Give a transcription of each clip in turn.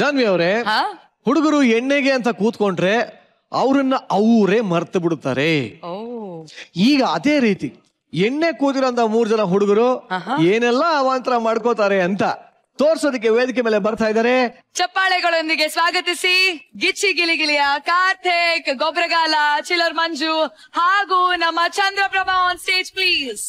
ಜಾನ್ವಿ ಅವರೇ, ಹುಡುಗರು ಎಣ್ಣೆಗೆ ಅಂತ ಕೂತ್ಕೊಂಡ್ರೆ ಅವ್ರನ್ನ ಅವರೇ ಮರ್ತು ಬಿಡುತ್ತಾರೆ. ಈಗ ಅದೇ ರೀತಿ ಎಣ್ಣೆ ಕೂದಿರೋಂತ 3 ಜನ ಹುಡುಗರು ಏನೆಲ್ಲ ಅವಾಂತರ ಮಾಡ್ಕೋತಾರೆ ಅಂತ ತೋರ್ಸೋದಕ್ಕೆ ವೇದಿಕೆ ಮೇಲೆ ಬರ್ತಾ ಇದ್ದಾರೆ. ಚಪ್ಪಾಳೆಗಳೊಂದಿಗೆ ಸ್ವಾಗತಿಸಿ ಗಿಚ್ಚಿ ಗಿಲಿಗಿಲಿಯ ಕಾರ್ತಿಕ್, ಗೊಬ್ಬರಗಾಲ, ಚಿಲ್ಲರ್ ಮಂಜು ಹಾಗೂ ನಮ್ಮ ಚಂದ್ರಪ್ರಭಾ ಆನ್ ಸ್ಟೇಜ್ ಪ್ಲೀಸ್.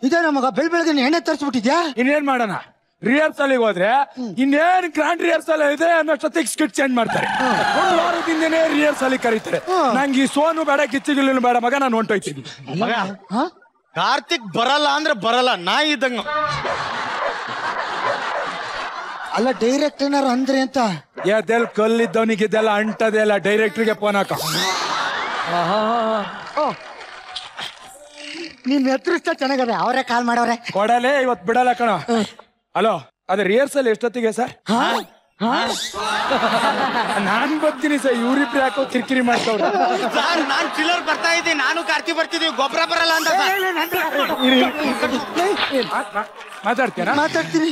ಇದೇನ ಮಗ ಬೆಳಗ್ಗೆ ಎಣ್ಣೆ ತರಿಸ್ಬಿಟ್ಟಿದ್ಯಾ? ಇನ್ನೇನ್ ಮಾಡೋಣ, ರಿಹರ್ಸಲ್ ಹೋದ್ರೆ ಇನ್ನೇನ್ ಗ್ರಾಂಡ್ ರಿಹರ್ಸಲ್ ಇದೆ ಅನ್ನೋಷ್ಟೊತ್ತಿಗೆ ಸ್ಕಿಟ್ ಚೇಂಜ್ ಮಾಡ್ತಾರೆ. 1 ವಾರದಿಂದನೇ ರಿಹರ್ಸಲ್ ಕರೀತಾರೆ. ನಂಗೆ ಈ ಸೋನು ಬೇಡ, ಗಿಚ್ಚಿಗಿಲ್ಲ ಬೇಡ ಮಗ, ನಾನು ಹೊಂಟೋಯ್ತೀನಿ. ಕಾರ್ತಿಕ್ ಬರಲ್ಲ ಅಂದ್ರೆ ಬರಲ್ಲ, ನಾಯಿ ಇದ್ದಂಗ. ಅಲ್ಲ ಡೈರೆಕ್ಟ್ ಏನಾರು ಅಂದ್ರೆ ಅಂತ ಎದೆಲ್ ಕಲ್ಲಿದ್ದವನಿಗೆ ಇದೆಲ್ಲ ಅಂಟದೆ ಇಲ್ಲ. ಡೈರೆಕ್ಟರ್ಗೆ ಫೋನ್ ಹಾಕ. ನೀನ್ ಎದುರಿಸ್ತಾ ಚೆನ್ನಾಗದೆ, ಅವರೇ ಕಾಲ್ ಮಾಡವ್ರೆ. ಕೊಡಲೇ ಇವತ್ತು ಬಿಡಲ್ಲ ಕಣ. ಹಲೋ, ಅದೇ ರಿಹರ್ಸಲ್ ಎಷ್ಟೊತ್ತಿಗೆ ಸರ್? ನಾನ್ ಬರ್ತೀನಿ ಸರ್, ಇವ್ರಿಬ್ರು ಯಾಕೋ ಕಿರಿಕಿರಿ ಮಾಡ್ತಾವ್ರೆ. ನಾನ್ ಚಿಲ್ಲರ್ ಬರ್ತಾ ಇದ್ದೀನಿ, ನಾನು ಕಾರ್ತಿ ಬರ್ತಿದೀವಿ, ಗೊಬ್ಬರ ಬರಲ್ಲ ಅಂತ. ಮಾತಾಡ್ತೀನಿ.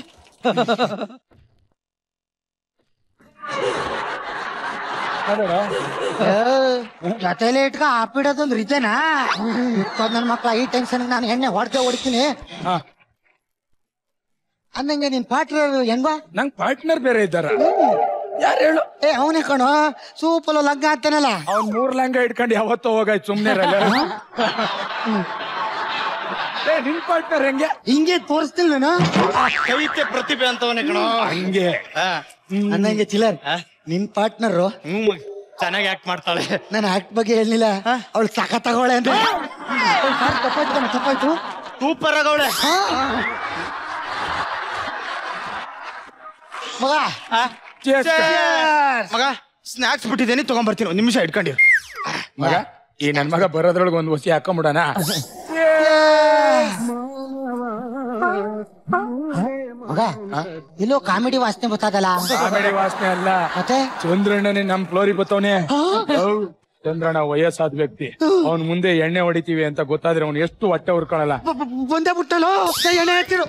ಜೊತೆಲೆ ಇಟ್ಕ ಹಾಪಿಡೋದೊಂದು ರಿಜನಾ? ನನ್ ಮಕ್ಳ ಈ ಟೆನ್ಷನ್ ನಾನು ಎಣ್ಣೆ ಹೊಡಿತೀನಿ ಅಂದಂಗೆ. ನಿನ್ ಪಾರ್ಟ್ನರ್ ಹೆಂಗ? ನಂಗ್ ಪಾರ್ಟ್ನರ್ ಬೇರೆ ಇದ್ದಾರ. ಯಾರು ಹೇಳು? ಅವನೇ ಕಣೋ, ಸೂಪಲ್ ಲಂಗ ಅಂತಾನಲ್ಲ. ಅವ್ನ್ 3 ಲಂಗ ಇಟ್ಕೊಂಡು ಯಾವತ್ತೋ ಹೋಗಾಯ್ತು, ಸುಮ್ನೆ ನಿನ್ ಪಾರ್ಟ್ನರ್ ಹೆಂಗೆ? ಹಿಂಗೆ ತೋರಿಸ್ತಿಲ್ ನಾನು ಕವಿತೆ ಪ್ರತಿಭೆ ಅಂತವನೇ ಕಣೋ. ಹಂಗೆ ಅಂದಂಗೆ ಚಿಲ್ಲರ್, ನಿನ್ ಪಾರ್ಟ್ನರ್ ಚೆನ್ನಾಗಿ ಆಕ್ಟ್ ಮಾಡ್ತಾಳೆ. ನಾನು ಆಕ್ಟ್ ಬಗ್ಗೆ ಹೇಳಿಲ್ಲ, ಅವಳು ಸಕ ತಗೋಳೆ ಅಂತ. ತಪ್ಪಾಯ್ತು, ಸೂಪರ್ ಆಗವಳೆ ಮಗ. ಮಗ ಸ್ನಾಕ್ಸ್ ಬಿಟ್ಟಿದ್ದೇನೆ, ತಗೊಂಡ್ಬರ್ತೀನಿ, 1 ನಿಮಿಷ ಇಟ್ಕೊಂಡಿರು. ಮಗ, ಈ ನನ್ ಮಗ ಬರೋದ್ರೊಳಗೆ ಒಂದು ಹೊಸಿ ಹಾಕೊಂಬಿಡೋಣ. ಮಗ ಇಲ್ಲೋ ಕಾಮಿಡಿ ವಾಸನೆ ಗೊತ್ತಾದಲ್ಲ. ಕಾಮಿಡಿ ವಾಸನೆ ಅಲ್ಲ, ಮತ್ತೆ ಚಂದ್ರಣ್ಣನೇ ನಮ್ ಫ್ಲೋರಿ ಬತ್ತವನೆ. ಚಂದ್ರಣ್ಣ ವಯಸ್ಸಾದ ವ್ಯಕ್ತಿ, ಅವ್ನ್ ಮುಂದೆ ಎಣ್ಣೆ ಹೊಡಿತೀವಿ ಅಂತ ಗೊತ್ತಾದ್ರೆ ಅವ್ನು ಎಷ್ಟು ಹೊಟ್ಟೆ ಉರ್ಕೊಳಲ್ಲ. ಬಂದೇ ಬಿಟ್ಟಲು ಎಣ್ಣೆ ಹಾಕಿರು.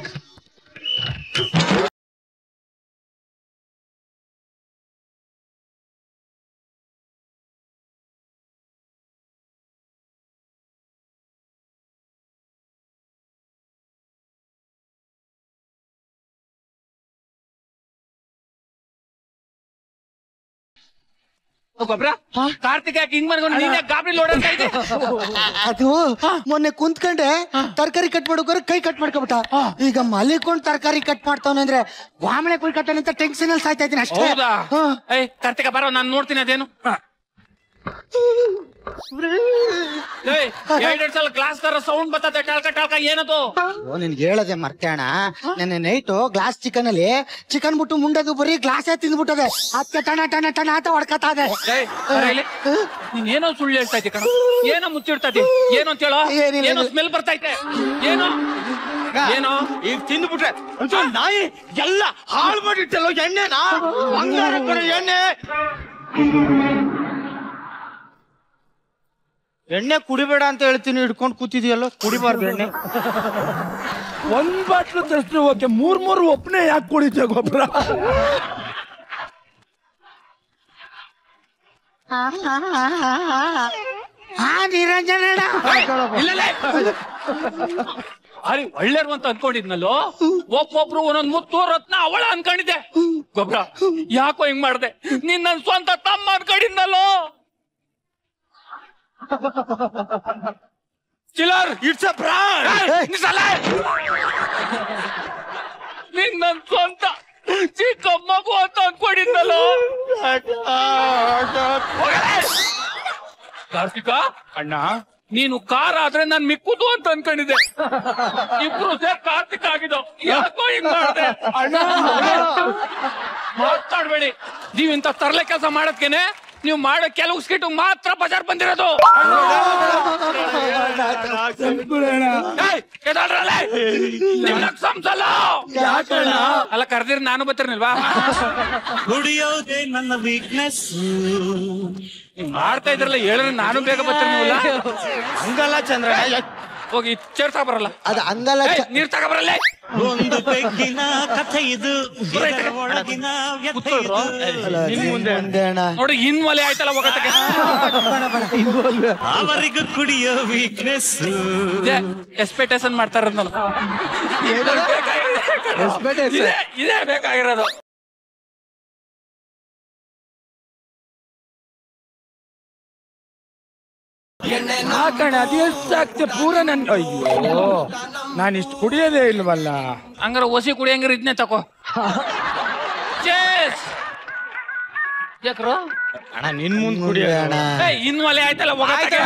ಕಾರ್ತಿಕ್ ಯಾಕೆ ಹಿಂಗ್ ಮಾಡ್ಕೊಂಡು ನೀನ್ ಗಾಬರಿ ಲೋಡ್ ಇದೆ? ಅದು ಮೊನ್ನೆ ಕುಂತ್ಕೊಂಡೆ ತರಕಾರಿ ಕಟ್ ಮಾಡೋಕೋರೆ ಕೈ ಕಟ್ ಮಾಡ್ಕೊಬಿಟ್ಟ. ಈಗ ಮಲಿಕೊಂಡ್ ತರಕಾರಿ ಕಟ್ ಮಾಡ್ತಾವನೆ ಅಂದ್ರೆ ವಾಮಳೆ ಕುಯ್ ಕಟ್ಟಾನೆ ಅಂತ ಟೆನ್ಷನ್ ಅಲ್ಲಿ ಸಾಯ್ತಾ ಇದ್ದೀನಿ ಅಷ್ಟೇ. ಕಾರ್ತಿಕ ಬರೋ, ನಾನು ನೋಡ್ತೀನಿ ಅದೇನು. 2 ಸಲ ಗ್ಲಾಸ್ ತರ ಸೌಂಡ್ ಬರ್ತದೆ, ಟಾಲ್ಕ ಟಾಲ್ಕ ಏನದು? ನಿನ್ಗೆ ಹೇಳದೆ ಮರ್ತೇಣ, ನೆನ್ನೆ ನೈಟು ಗ್ಲಾಸ್ ಚಿಕನ್ ಅಲ್ಲಿ ಚಿಕನ್ ಬಿಟ್ಟು ಮುಂಡದು ಬರೀ ಗ್ಲಾಸೇ ತಿಂದ್ಬಿಟ್ಟದೆ. ಅದಕ್ಕೆ ಟಣ ಟಣ ಟಣ ಅಂತ ಹೊಡ್ಕತ್ತದೆ. ನೀನ್ ಏನೋ ಸುಳ್ಳು ಹೇಳ್ತಾ ಇದ್ದೆ ಕಣ, ಏನೋ ಮುಚ್ಚಿಡ್ತೈತಿ, ಏನೋ ಅಂತ ಹೇಳೋ. ಏನೋ ಸ್ಮೆಲ್ ಬರ್ತೈತೆ, ಏನೋ ಏನೋ ಈಗ ತಿಂದ್ಬಿಟ್ರೆ ನಾಯಿ ಎಲ್ಲ ಹಾಳು ಮಾಡಿಟ್ಟಲ್ಲ ಎಣ್ಣೆನಾ? ಬಂಗಾರ ಕಣ ಎಣ್ಣೆ. ಎಣ್ಣೆ ಕುಡಿಬೇಡ ಅಂತ ಹೇಳ್ತೀನಿ, ಹಿಡ್ಕೊಂಡು ಕೂತಿದ್ಯಲ್ಲ, ಕುಡಿಬಾರ್ದು ಎಣ್ಣೆ. 1 ಬಾಟ್ಲು ತಷ್ಟು ಓಕೆ, 3 ಒಪ್ಪನೆ ಯಾಕೆ ಕುಡಿತೀಯ ಗೊಬ್ಬರ? ನಿರಂಜನ ಅರಿ ಒಳ್ಳೆರು ಅಂತ ಅನ್ಕೊಂಡಿದ್ನಲ್ಲೋ, ಒಬ್ಬೊಬ್ರು ಒಂದೊಂದ್ ಮುತ್ತು ರತ್ನ ಅವಳ ಅನ್ಕೊಂಡಿದ್ದೆ. ಗೊಬ್ಬರ ಯಾಕೋ ಹಿಂಗ್ ಮಾಡ್ದೆ? ನೀನ್ ನನ್ ಸ್ವಂತ ತಮ್ಮ ಅನ್ಕೊಂಡಿದ್ನಲ್ಲೋ. ಚಿಲ್ಲರ್, ಇಟ್ಸ್ ಅ ಬ್ರಾಂಡ್. ನೀನ್ ನನ್ ಸ್ವಂತ ಚಿಕ್ಕ ಮಗು ಅಂತ ಅನ್ಕೊಂಡಿದ್ದಲ್ಲ. ಕಾರ್ತಿಕ ಅಣ್ಣ ನೀನು ಕಾರ್ ಆದ್ರೆ ನಾನ್ ಮಿಕ್ಕುದು ಅಂತ ಅನ್ಕೊಂಡಿದ್ದೆ. ಇಬ್ರು ಸೇರ್ ಕಾರ್ತಿಕ್ ಆಗಿದ್ದು. ಯಾಕೋ ಹಿಂಗ್ ಮಾಡಿದೆ? ಮಾತಾಡ್ಬೇಡಿ. ನೀವಿಂತ ತರ್ಲೆ ಕೆಲಸ ಮಾಡದ್ಕೇನೆ ನೀವು ಮಾಡೋ ಕೆಲವು ಸ್ಕಿಟ್ ಮಾತ್ರ ಬಜಾರ್ ಬಂದಿರೋದು. ಅಲ್ಲ ಕರ್ದಿರ್ ನಾನು ಬರ್ತಿರ್ನಿಲ್ವಾ? ಕುಡಿಯೋದೇ ನನ್ನ ವೀಕ್ನೆಸ್. ಮಾಡ್ತಾ ಇದ್ರಲ್ಲ ಹೇಳಿದ್ರೆ ನಾನು ಬೇಗ ಬರ್ತಿರ್ನಿಲ್ಲ. ಹಂಗಲ್ಲ ಚಂದ್ರ, ಹೋಗಿ ಚೇರ್ ತಗೊಬರಲ್ಲ. ಅದು ಹಂಗಲ್ಲ ನೀರ್ ತಗೊಬರಲ್ಲ. ಒಂದು ಬೆಕ್ಕಿನ ಕಥೆ ಇದು, ಇದರ ಒಳಗಿನ ವ್ಯಥೆ ಇದು. ಮುಂದೆ ಅಣ್ಣ ನೋಡಿ ಇನ್ವಲೆ ಆಯ್ತಲ್ಲ ಹೋಗತ್ತಕ್ಕೆ. ಅವರಿಗೂ ಕುಡಿಯೋ ವೀಕ್ನೆಸ್. ಎಕ್ಸ್ಪೆಕ್ಟೇಷನ್ ಮಾಡ್ತಾ ಇರೋದು ನಾನು. ಇದೇ ಬೇಕಾಗಿರೋದು. ಕಣ ಅದು ಎಷ್ಟಾಗ್ತದೆ ಪೂರ ನನ್. ಅಯ್ಯೋ ನಾನು ಇಷ್ಟು ಕುಡಿಯೋದೇ ಇಲ್ವಲ್ಲ. ಹಂಗಾರ ಒಸಿ ಕುಡಿಯಂಗಾರ ಇದನ್ನೇ ತಕೋ. ಯಾಕ್ರೋ ಅಣ್ಣ ನಿನ್ ಮುಂದ್ ಕುಡಿಯೋ ಅಣ್ಣ ಇನ್ವಲೆ ಆಯ್ತಲ್ಲ ಹೋಗತ್ತಕ್ಕೆ.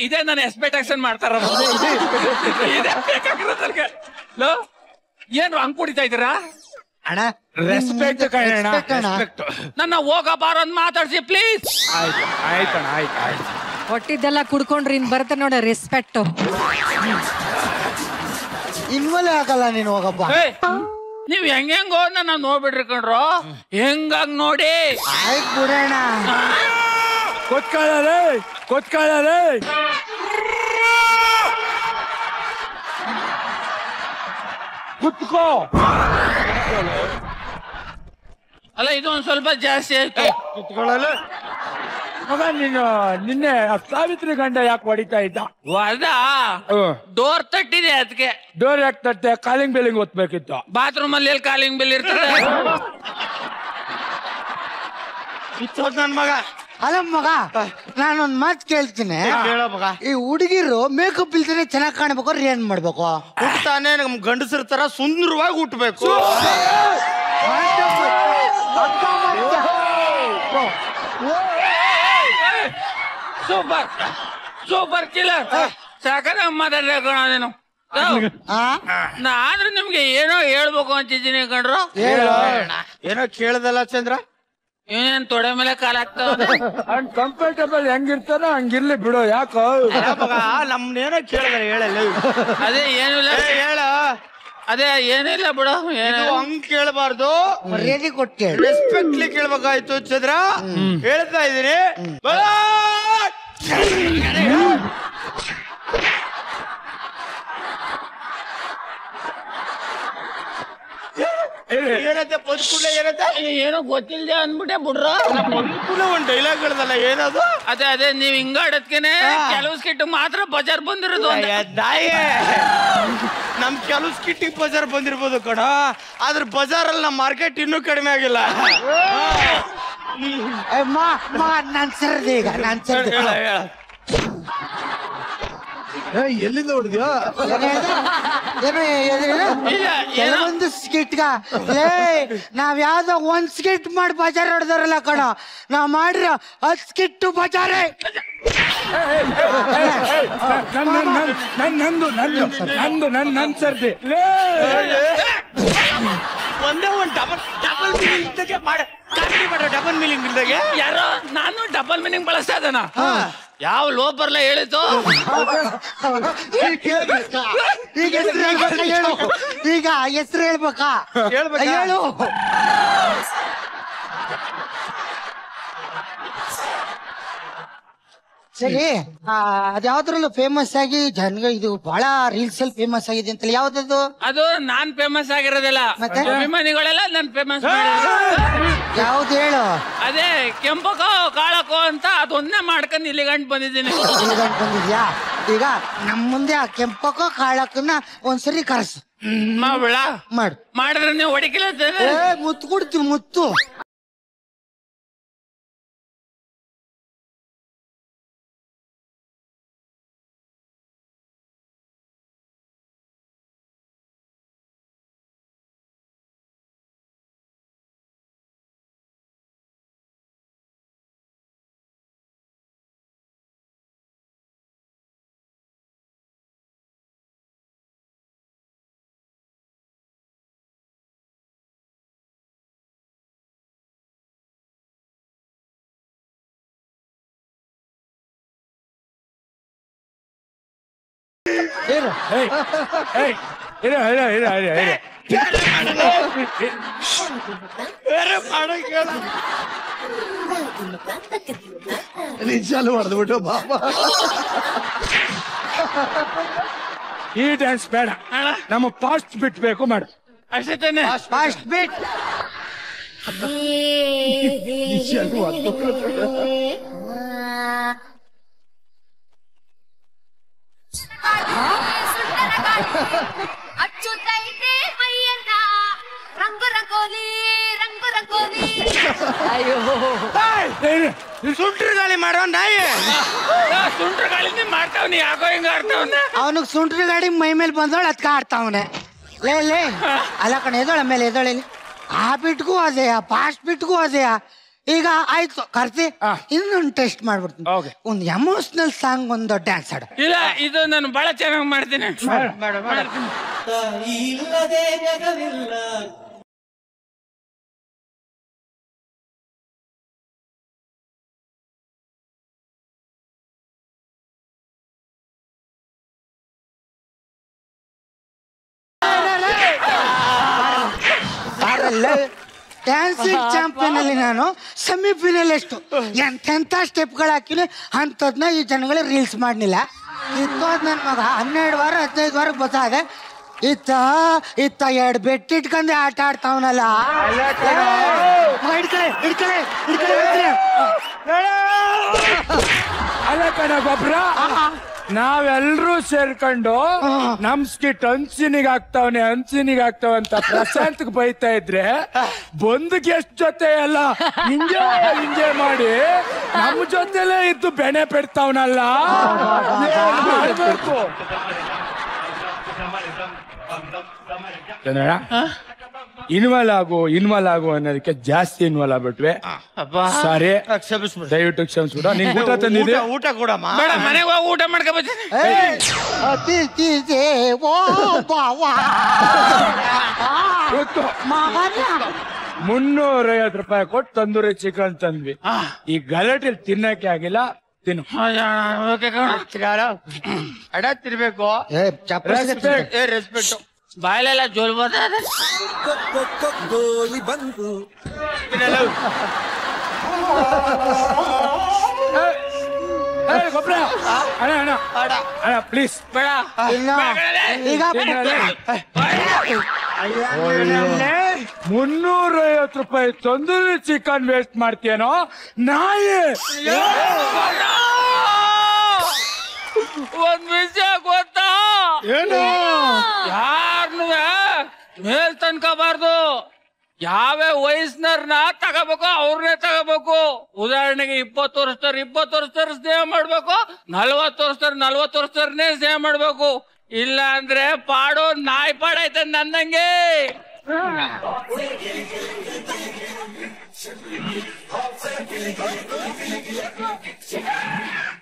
ಇದೇ ನಾನು ಎಕ್ಸ್ಪೆಕ್ಟೇಷನ್ ಮಾಡ್ತಾ ಇರೋದು. ಇದೇ ಬೇಕಾಗಿರೋದು ನನಗೆ. ಲೋ, ಏನು ಹಂಗ್ ಕುಡಿತಾ ಇದ್ದೀರಾ? ಅಣ್ಣ ರೆಸ್ಪೆಕ್ಟ್ ಕಣ. ನನ್ನ ಹೋಗ ಬಾರೋ ಅಂತ ಮಾತಾಡ್ಸಿ ಪ್ಲೀಸ್. ಆಯ್ತು ಆಯ್ತಣ್ಣ, ಆಯ್ತು ಆಯ್ತು. ಹೊಟ್ಟಿದ್ದೆಲ್ಲ ಕುಡ್ಕೊಂಡ್ರಿ ಇನ್ ಬರುತ್ತೆ ನೋಡ ರೆಸ್ಪೆಕ್ಟ್. ಇನ್ಮೇಲೆ ಆಗಲ್ಲ ನೀನು ಹೋಗಪ್ಪ. ನೀವ್ ಹೆಂಗೋ ನನ್ನ ನೋಡ್ಬಿಡ್ರಿ ಕಣ್ರು. ಹೆಂಗಾಗ್ ನೋಡಿ ಆಯ್ತು ಬಿಡೋಣ. ಕೊತ್ಕೊಳ್ಳೆ ಕುತ್ಕೋ. ಅಲ್ಲ ಇದು ಒಂದ್ ಸ್ವಲ್ಪ ಜಾಸ್ತಿ ಆಯ್ತು. ಕುತ್ಕೊಳ್ಳಲೆ ಮಗ. ನೀನು ನಿನ್ನೆ ಸಾವಿತ್ರಿ ಗಂಡ ಯಾಕೆ ಹೊಡಿತಾ ಇದ್ದ? ಅದ ಡೋರ್ ತಟ್ಟಿದೆ ಅದಕ್ಕೆ. ಡೋರ್ ಯಾಕೆ ತಟ್ಟೆ? Calling baling ಒತ್ಬೇಕಿತ್ತು. ಬಾತ್ರೂಮ್ ಅಲ್ಲಿ ಎಲ್ಲಿ ಕಾಲಿಂಗ್ ಬಿಲ್ ಇರ್ತದೆ? ನನ್ ಮಗ. ಅಲ್ಲ ಮಗ, ನಾನೊಂದ್ ಮಾತು ಕೇಳ್ತೀನಿ. ಹೇಳೋ ಮಗ. ಈ ಹುಡುಗಿರು ಮೇಕಪ್ ಇಲ್ದೇನೆ ಚೆನ್ನಾಗಿ ಕಾಣ್ಬೇಕು ಅಂದ್ರೆ ಏನ್ ಮಾಡ್ಬೇಕು? ಹುಟ್ತಾನೆ ನಮ್ ಗಂಡಸರ ತರ ಸುಂದರವಾಗಿ ಹುಟ್ಟಬೇಕು. Super super killer. ಸಾಕದ ಮಾತಾಡ್ದೆ ಕಣ ನೀನು. ನಾದ್ರೆ ನಿಮ್ಗೆ ಏನೋ ಹೇಳ್ಬೇಕು ಅಂತಿದ್ದೀನಿ ಕಣ್ರು. ಏನೋ ಕೇಳ್ದಲ್ಲ ಚಂದ್ರ. ಏನೇನ್ ತೊಡೆ ಮೇಲೆ ಕಾಲ ಆಗ್ತಾವ. ಕಂಫರ್ಟಬಲ್ ಹೆಂಗಿರ್ತಾನೋ ಹಂಗಿರ್ಲಿ ಬಿಡು. ಯಾಕೋ ಮಗ ನಮ್ನೇನೋ ಕೇಳಿದಾರೆ ಹೇಳಲ್ಲ. ಅದೇ ಏನಿಲ್ಲ ಹೇಳ. ಅದೇ ಏನಿಲ್ಲ ಬಿಡು. ಹಂಗ್ ಕೇಳಬಾರ್ದು, ಮರ್ಯಾದೆ ಕೊಟ್ಟು ರೆಸ್ಪೆಕ್ಟ್ಲಿ ಕೇಳ್ಬೇಕಾಯ್ತು ಚಂದ್ರ. ಹೇಳ್ತಾ ಇದೀನಿ. ಏನಂತೆ ಪೊದ್ಕೂಡ್ಲೆ ಏನಂತ ಏನೋ ಗೊತ್ತಿಲ್ದೆ ಅಂದ್ಬಿಟ್ಟೆ ಬಿಡ್ರ. ಪೊದ್ಕೂಡ್ಲೆ ಒಂದ್ ಡೈಲಾಗ್ ಹೇಳ್ದಲ್ಲ ಏನದು? ಅದೇ ನೀವ್ ಹಿಂಗಾಡದ್ಕೇನೆ ಕೆಲವು ಸ್ಕಿಟ್ ಮಾತ್ರ ಬಜಾರ್ ಬಂದಿರೋದು. ನಾಯೇ ನಮ್ ಕೆಲವು ಸ್ಕಿಟ್ಟಿಗೆ ಬಜಾರ್ ಬಂದಿರ್ಬೋದು ಕಣ, ಆದ್ರೆ ಬಜಾರಲ್ಲಿ ನಮ್ ಮಾರ್ಕೆಟ್ ಇನ್ನೂ ಕಡಿಮೆ ಆಗಿಲ್ಲ. ನಾನ್ ಸರ್ದೆ ಈಗ, ನಾನ್ ಸರ್ದೆ. ಎಲ್ಲಿಂದ ಹೊಡೆದ್ಯಾ? ಕೆಲವೊಂದು ಸ್ಕಿಟ್ಗ ನಾವ್ ಯಾವ್ದೋ ಒಂದ್ ಸ್ಕಿಟ್ ಮಾಡಿ ಬಜಾರ್ ಹೊಡೆದಾರಲ್ಲ ಕಣ, ನಾವ್ ಮಾಡ್ರ 10 ಸ್ಕಿಟ್ ಬಜಾರೇ. ನನ್ ಸರ್ದಿ ಒಂದೇ ಒಂದ್ ಡಬಲ್ ಮೀನಿಂಗ್ ಮಾಡ ಡಬಲ್ ಮೀನಿಂಗ್ ಇಲ್ದಾಗೆ. ಯಾರೋ ನಾನು ಡಬಲ್ ಮೀನಿಂಗ್ ಬಳಸ್ತಾ ಇದ್ದಾನ. ಯಾವ ಲೋಪರ್ಲ ಹೇಳಿತು? ಈಗ ಹೆಸರು ಹೇಳ್ಬೇಕಾ ಹೇಳು? ಈಗ ಹೆಸರು ಹೇಳ್ಬೇಕಾ? ಹೇಳು. ಸರಿ, ಅದ್ಯಾವ್ದ್ರಲ್ಲೂ ಫೇಮಸ್ ಆಗಿ ಇದು ಬಹಳ ರೀಲ್ಸ್ ಅಲ್ಲಿ ಫೇಮಸ್ ಆಗಿದೆ ಅಂತಲ್ಲ, ಯಾವ್ದದು? ಅದು ನಾನ್ ಫೇಮಸ್ ಆಗಿರೋದಿಲ್ಲ, ಮತ್ತೆ? ಅಭಿಮಾನಿಗಳೆಲ್ಲ ನನ್ ಫೇಮಸ್. ಯಾವ್ದು ಹೇಳು? ಅದೇ ಕೆಂಪಕೋ ಕಾಳಕೋ ಅಂತ ಅದೊಂದೇ ಮಾಡ್ಕೊಂಡು ಇಲ್ಲಿ ಗಂಟು ಬಂದಿದ್ದೀನಿ. ಇಲ್ಲಿಗಂಟ್ ಬಂದಿದ್ಯಾ? ಈಗ ನಮ್ ಮುಂದೆ ಆ ಕೆಂಪಕ್ಕೋ ಕಾಳಕ್ಕನ್ನ ಒಂದ್ಸರಿ ಕರ್ಸು ಮಾಡ್ಬೇಡ. ಮಾಡು. ಮಾಡಿದ್ರೆ ನೀವು ಹೊಡಿಕಿಲ್ಲ. ಮುತ್ತು ಕೊಡ್ತೀವಿ, ಮುತ್ತು. ಇರು. ನಿಜಾಲು ಹೊಡೆದ್ಬಿಟ್ಟು ಬಾಬಾ. ಈ ಡ್ಯಾನ್ಸ್ ಬೇಡ, ನಮ್ಮ ಪಾಸ್ಟ್ ಬಿಟ್ಬೇಕು ಮಾಡು. ಅಷ್ಟೇ ತಾನೆ. Fast beat. ಅಚ್ಚುತ್ತೈತೆ ಮೈಯನ್ನ ರಂಗು ರಂಗೋಲಿ ರಂಗು ರಂಗೋಲಿ. ಅಯ್ಯೋ ಸುಂಟ್ರ ಗಾಳಿ ಮಾಡೋ ನಾಯಿ. ಸುಂಟ್ರ ಗಾಳಿ ಮಾಡ್ತಾವ್ನಿ, ಯಾಕೋ ಹಿಂಗ ಆಡ್ತಾವನ. ಅವನಿಗೆ ಸುಂಟ್ರಿ ಗಾಡಿ ಮೈ ಮೇಲೆ ಬಂದವಳು ಅದಕ್ಕೆ ಆಡ್ತಾವನೆ. ಲೇ ಅಲ್ಲ ಕಣ, ಎದೋಳ ಮೇಲೆ ಎದೋಳಿ. ಆ ಬಿಟ್ಗೂ ಅದೇಯಾ, ಫಾಸ್ಟ್ ಬಿಟ್ಗೂ ಅದೇಯಾ. ಈಗ ಆಯ್ತು ಕರ್ತಿ, ಇನ್ನೊಂದು ಟೆಸ್ಟ್ ಮಾಡ್ಬಿಡ್ತೀನಿ. ಒಂದು ಎಮೋಷನಲ್ ಸಾಂಗ್, ಒಂದು ಡ್ಯಾನ್ಸ್ ಆಡು. ಇಲ್ಲ, ಇದು ನಾನು ಬಹಳ ಚೆನ್ನಾಗಿ ಮಾಡ್ತೀನಿ. ಡ್ಯಾನ್ಸಿಂಗ್ ಚಾಂಪಿಯನ್ ಅಲ್ಲಿ ನಾನು ಸೆಮಿಫೈನಲಿಸ್ಟ್. ಎಂತೆಂಥ ಸ್ಟೆಪ್ಗಳು ಹಾಕಿನಿ ಅಂಥದ್ನ ಈ ಜನಗಳು ರೀಲ್ಸ್ ಮಾಡಲಿಲ್ಲ. ಇತ್ತೋದ್ ನನ್ನ ಮಗ 12 ವಾರ 15 ವಾರಕ್ಕೆ ಬತ್ತಾದೆ. ಇತ್ತ 2 ಬೆಟ್ ಇಟ್ಕೊಂಡೆ ಆಟ ಆಡ್ತಾವನಲ್ಲ. ಅಲ್ಲ ಕಣ ಗೊಬ್ರ, ನಾವೆಲ್ಲರೂ ಸೇರ್ಕೊಂಡು ನಮ್ ಸ್ಕಿಟ್ ಹಂಚಿನಿಗೆ ಆಗ್ತಾವನೆ ಅಂತ ಪ್ರಶಾಂತ್ಗೆ ಬೈತಾ ಇದ್ರೆ, ಬಂದು ಗೆಸ್ಟ್ ಜೊತೆ ಎಲ್ಲ ಹಿಂಗೆ ಮಾಡಿ ನಮ್ ಜೊತೆಲೇ ಇದ್ದು ಬೆನೆ ಪೆಡ್ತಾವನಲ್ಲ. ಇನ್ವಾಲ್ವ್ ಆಗು ಅನ್ನೋದಕ್ಕೆ ಜಾಸ್ತಿ ಇನ್ವಾಲ್ವ್ ಆಗ್ಬಿಟ್ವೆ. ಸಾರಿ, ದಯವಿಟ್ಟು ಕ್ಷಮಿಸ್ಬಿಡ. ನಿನ್ ಊಟ ತಂದಿದ್ದೆ, ಊಟ ಕೊಡಮ್ಮ. ಮನೆಗೆ ಹೋಗಿ ಊಟ ಮಾಡ್ಕೊಬತ್ತೀನಿ. 350 ರೂಪಾಯಿ ಕೊಟ್ಟು ತಂದೂರಿ ಚಿಕನ್ ತಂದ್ವಿ. ಈ ಗಲಾಟೆಲ್ ತಿನ್ನಕ್ಕೆ ಆಗಿಲ್ಲ. ತಿನ್ನು. ಅಡ ತಿರ್ಬೇಕು. ರೆಸ್ಪೆಕ್ಟ್. ಬಾಯಲೆಲ್ಲ ಜೋಲ್ ಬರ್ತದೆ. ಗೊಬ್ಬರ ಅಣ್ಣ ಪ್ಲೀಸ್ ಬೇಡ. ಈಗ 350 ರೂಪಾಯಿ ತಂದೂರಿ ಚಿಕನ್ ವೇಸ್ಟ್ ಮಾಡ್ತೀಯನೋ ನಾಯಿ. ಒಂದ್ ವಿಷಯ ಗೊತ್ತಾ? ಏನು? ಯಾರನ್ನು ಮೇಲ್ ತನ್ಕೋಬಾರ್ದು. ಯಾವ್ಯಾವ ವಯಸ್ಸಿನವ್ರನ್ನ ತಗೋಬೇಕು ಅವ್ರನ್ನೇ ತಗೋಬೇಕು. ಉದಾಹರಣೆಗೆ 20 ವರ್ಷದವ್ರು ಸ್ನೇಹ ಮಾಡ್ಬೇಕು, 40 ವರ್ಷದವ್ರನ್ನೇ ಸ್ನೇಹ ಮಾಡ್ಬೇಕು. ಇಲ್ಲ ಅಂದ್ರೆ ಪಾಡೋ ನಾಯಿ ಪಾಡಾಯ್ತ ನನ್ನಂಗೆ.